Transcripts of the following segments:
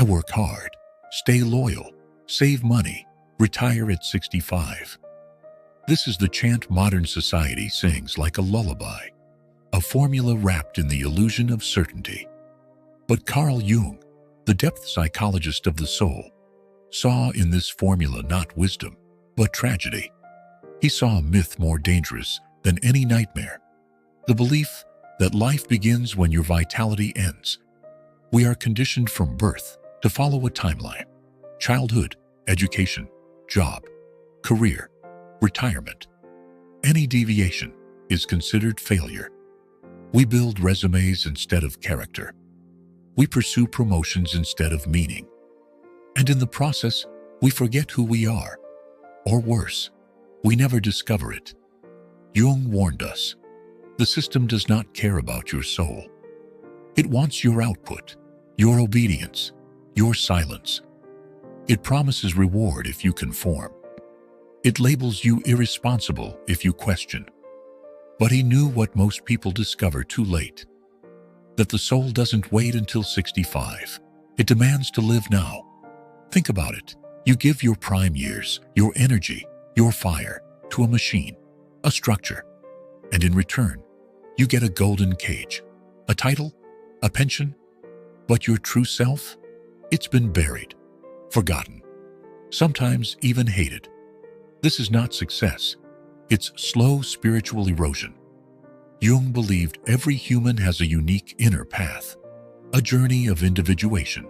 I work hard, stay loyal, save money, retire at 65. This is the chant modern society sings like a lullaby, a formula wrapped in the illusion of certainty. But Carl Jung, the depth psychologist of the soul, saw in this formula not wisdom, but tragedy. He saw a myth more dangerous than any nightmare, the belief that life begins when your vitality ends. We are conditioned from birth to follow a timeline: childhood, education, job, career, retirement. Any deviation is considered failure. We build resumes instead of character. We pursue promotions instead of meaning. And in the process, we forget who we are. Or worse, we never discover it. Jung warned us, the system does not care about your soul. It wants your output, your obedience, your silence. It promises reward if you conform. It labels you irresponsible if you question. But he knew what most people discover too late: that the soul doesn't wait until 65. It demands to live now. Think about it. You give your prime years, your energy, your fire to a machine, a structure, and in return, you get a golden cage, a title, a pension. But your true self? It's been buried, forgotten, sometimes even hated. This is not success. It's slow spiritual erosion. Jung believed every human has a unique inner path, a journey of individuation.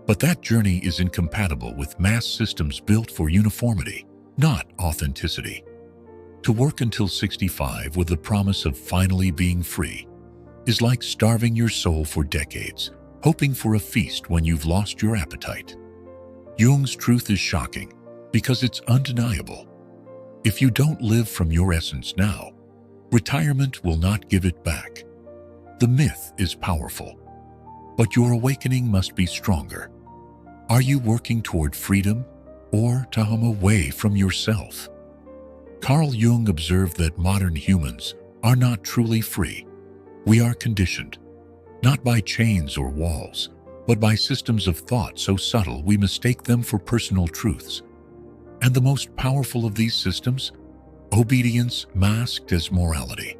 But that journey is incompatible with mass systems built for uniformity, not authenticity. To work until 65 with the promise of finally being free is like starving your soul for decades, hoping for a feast when you've lost your appetite. Jung's truth is shocking because it's undeniable. If you don't live from your essence now, retirement will not give it back. The myth is powerful, but your awakening must be stronger. Are you working toward freedom or to hum away from yourself? Carl Jung observed that modern humans are not truly free. We are conditioned, not by chains or walls, but by systems of thought so subtle we mistake them for personal truths. And the most powerful of these systems? Obedience masked as morality.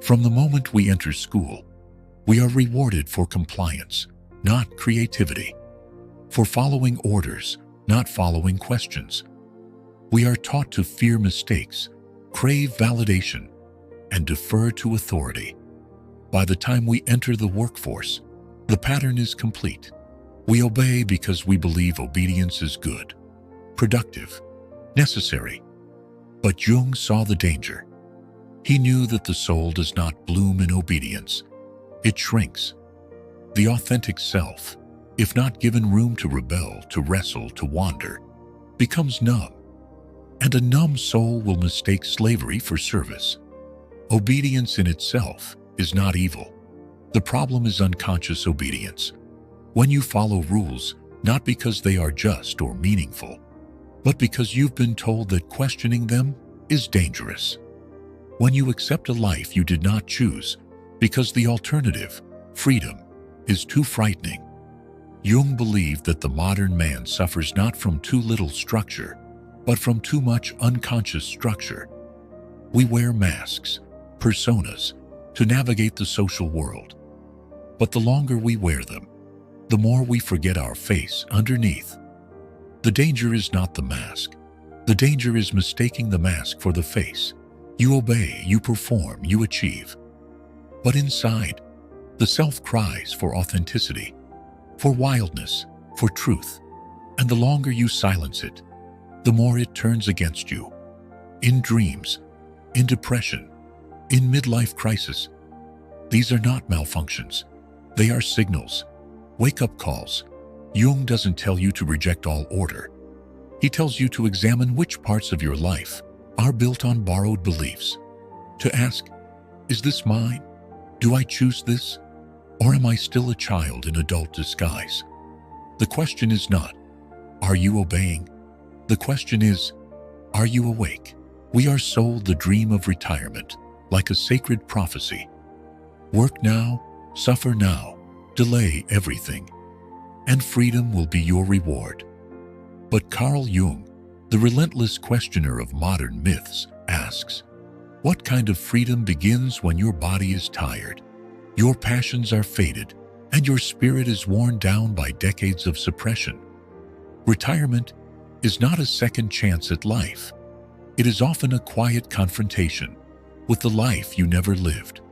From the moment we enter school, we are rewarded for compliance, not creativity, for following orders, not following questions. We are taught to fear mistakes, crave validation, and defer to authority. By the time we enter the workforce, the pattern is complete. We obey because we believe obedience is good, productive, necessary. But Jung saw the danger. He knew that the soul does not bloom in obedience. It shrinks. The authentic self, if not given room to rebel, to wrestle, to wander, becomes numb. And a numb soul will mistake slavery for service. Obedience in itself is not evil. The problem is unconscious obedience. When you follow rules, not because they are just or meaningful, but because you've been told that questioning them is dangerous. When you accept a life you did not choose because the alternative, freedom, is too frightening. Jung believed that the modern man suffers not from too little structure, but from too much unconscious structure. We wear masks, personas, to navigate the social world. But the longer we wear them, the more we forget our face underneath. The danger is not the mask. The danger is mistaking the mask for the face. You obey, you perform, you achieve. But inside, the self cries for authenticity, for wildness, for truth. And the longer you silence it, the more it turns against you. In dreams, in depression, in midlife crisis. These are not malfunctions. They are signals, wake-up calls. Jung doesn't tell you to reject all order. He tells you to examine which parts of your life are built on borrowed beliefs. To ask, is this mine? Do I choose this? Or am I still a child in adult disguise? The question is not, are you obeying? The question is, are you awake? We are sold the dream of retirement, like a sacred prophecy. Work now, suffer now, delay everything. and freedom will be your reward. But Carl Jung, the relentless questioner of modern myths, asks, what kind of freedom begins when your body is tired, your passions are faded, and your spirit is worn down by decades of suppression? Retirement is not a second chance at life. It is often a quiet confrontation with the life you never lived.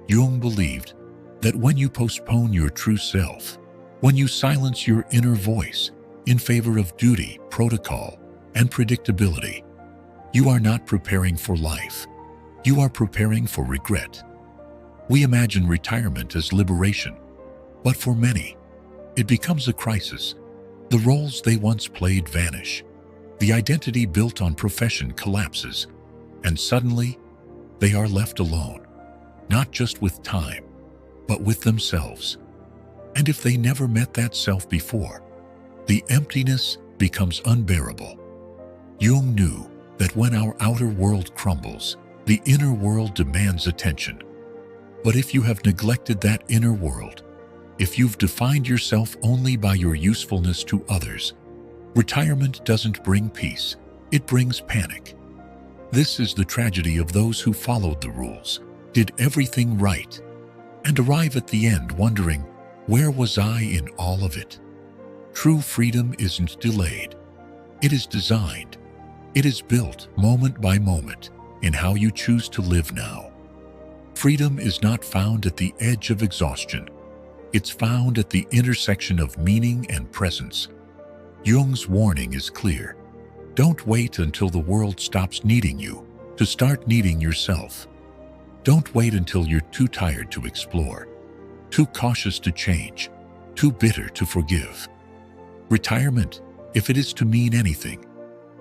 Jung believed that when you postpone your true self, when you silence your inner voice in favor of duty, protocol, and predictability, you are not preparing for life. You are preparing for regret. We imagine retirement as liberation, but for many, it becomes a crisis. The roles they once played vanish. The identity built on profession collapses, and suddenly, they are left alone, not just with time, but with themselves. And if they never met that self before, the emptiness becomes unbearable. Jung knew that when our outer world crumbles, the inner world demands attention. But if you have neglected that inner world, if you've defined yourself only by your usefulness to others, retirement doesn't bring peace, it brings panic. This is the tragedy of those who followed the rules, did everything right, and arrive at the end wondering, where was I in all of it? True freedom isn't delayed. It is designed. It is built moment by moment in how you choose to live now. Freedom is not found at the edge of exhaustion. It's found at the intersection of meaning and presence. Jung's warning is clear. Don't wait until the world stops needing you to start needing yourself. Don't wait until you're too tired to explore, too cautious to change, too bitter to forgive. Retirement, if it is to mean anything,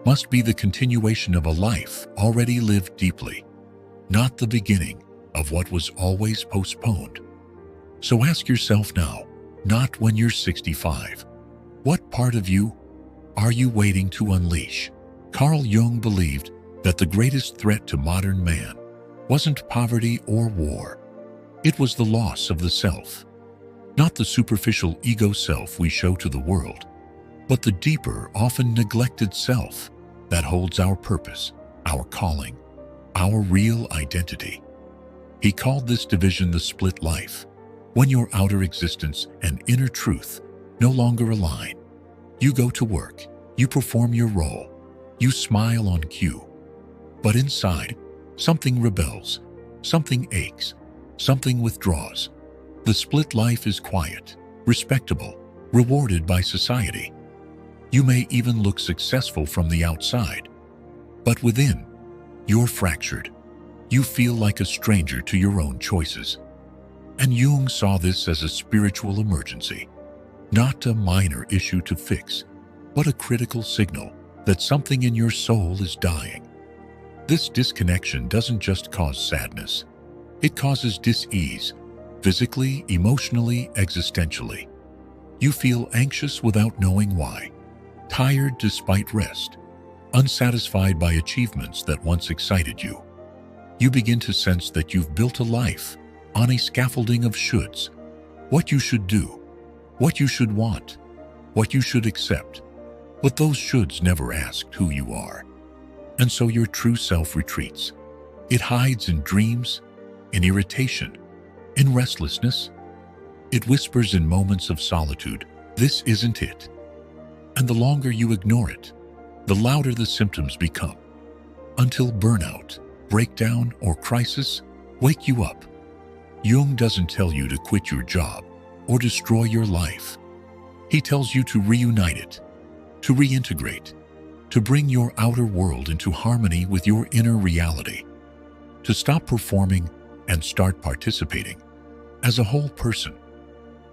must be the continuation of a life already lived deeply, not the beginning of what was always postponed. So ask yourself now, not when you're 65, what part of you are you waiting to unleash? Carl Jung believed that the greatest threat to modern man wasn't poverty or war. It was the loss of the self. Not the superficial ego self we show to the world, but the deeper, often neglected self that holds our purpose, our calling, our real identity. He called this division the split life, when your outer existence and inner truth no longer align. You go to work, you perform your role, you smile on cue. But inside, something rebels, something aches, something withdraws. The split life is quiet, respectable, rewarded by society. You may even look successful from the outside, but within, you're fractured. You feel like a stranger to your own choices. And Jung saw this as a spiritual emergency, not a minor issue to fix, but a critical signal that something in your soul is dying. This disconnection doesn't just cause sadness. It causes dis-ease, physically, emotionally, existentially. You feel anxious without knowing why, tired despite rest, unsatisfied by achievements that once excited you. You begin to sense that you've built a life on a scaffolding of shoulds. What you should do, what you should want, what you should accept. But those shoulds never asked who you are. And so your true self retreats. It hides in dreams, in irritation, in restlessness. It whispers in moments of solitude, this isn't it. And the longer you ignore it, the louder the symptoms become, until burnout, breakdown, or crisis wake you up. Jung doesn't tell you to quit your job or destroy your life. He tells you to reunite it, to reintegrate, to bring your outer world into harmony with your inner reality, to stop performing and start participating as a whole person.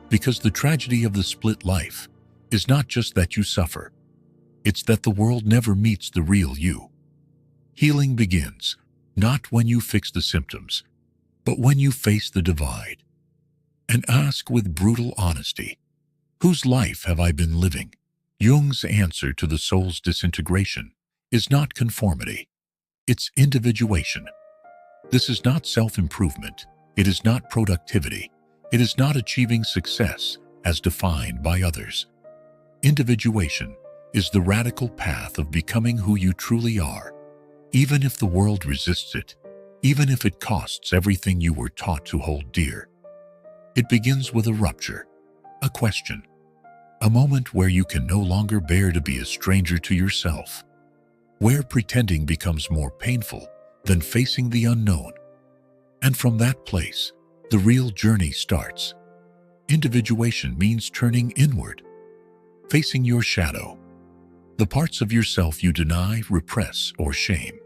Because the tragedy of the split life is not just that you suffer, it's that the world never meets the real you. Healing begins not when you fix the symptoms, but when you face the divide and ask with brutal honesty, whose life have I been living? Jung's answer to the soul's disintegration is not conformity, it's individuation. This is not self-improvement, it is not productivity, it is not achieving success, as defined by others. Individuation is the radical path of becoming who you truly are, even if the world resists it, even if it costs everything you were taught to hold dear. It begins with a rupture, a question, a moment where you can no longer bear to be a stranger to yourself, where pretending becomes more painful than facing the unknown. And from that place, the real journey starts. Individuation means turning inward, facing your shadow, the parts of yourself you deny, repress, or shame.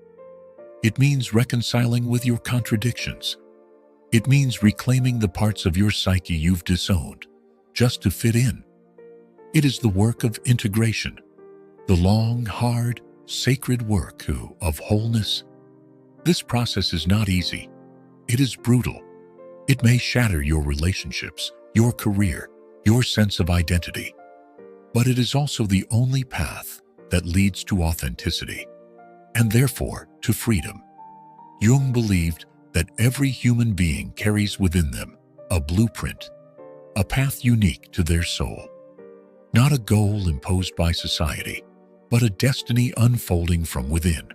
It means reconciling with your contradictions. It means reclaiming the parts of your psyche you've disowned just to fit in. It is the work of integration, the long, hard, sacred work of wholeness. This process is not easy. It is brutal. It may shatter your relationships, your career, your sense of identity. But it is also the only path that leads to authenticity, and therefore to freedom. Jung believed that every human being carries within them a blueprint, a path unique to their soul. Not a goal imposed by society, but a destiny unfolding from within.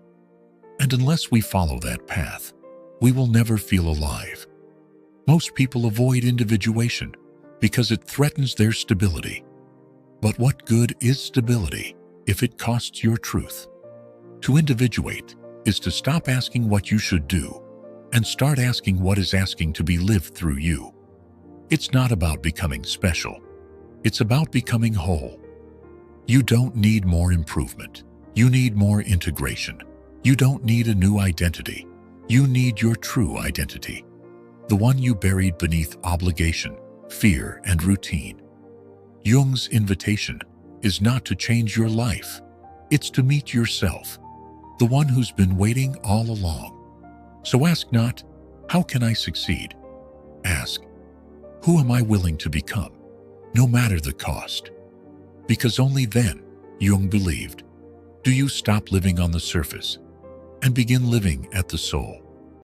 And unless we follow that path, we will never feel alive. Most people avoid individuation because it threatens their stability. But what good is stability if it costs your truth? To individuate is to stop asking what you should do and start asking what is asking to be lived through you. It's not about becoming special. It's about becoming whole. You don't need more improvement. You need more integration. You don't need a new identity. You need your true identity, the one you buried beneath obligation, fear, and routine. Jung's invitation is not to change your life. It's to meet yourself, the one who's been waiting all along. So ask not, how can I succeed? Ask, who am I willing to become, no matter the cost? Because only then, Jung believed, do you stop living on the surface and begin living at the soul.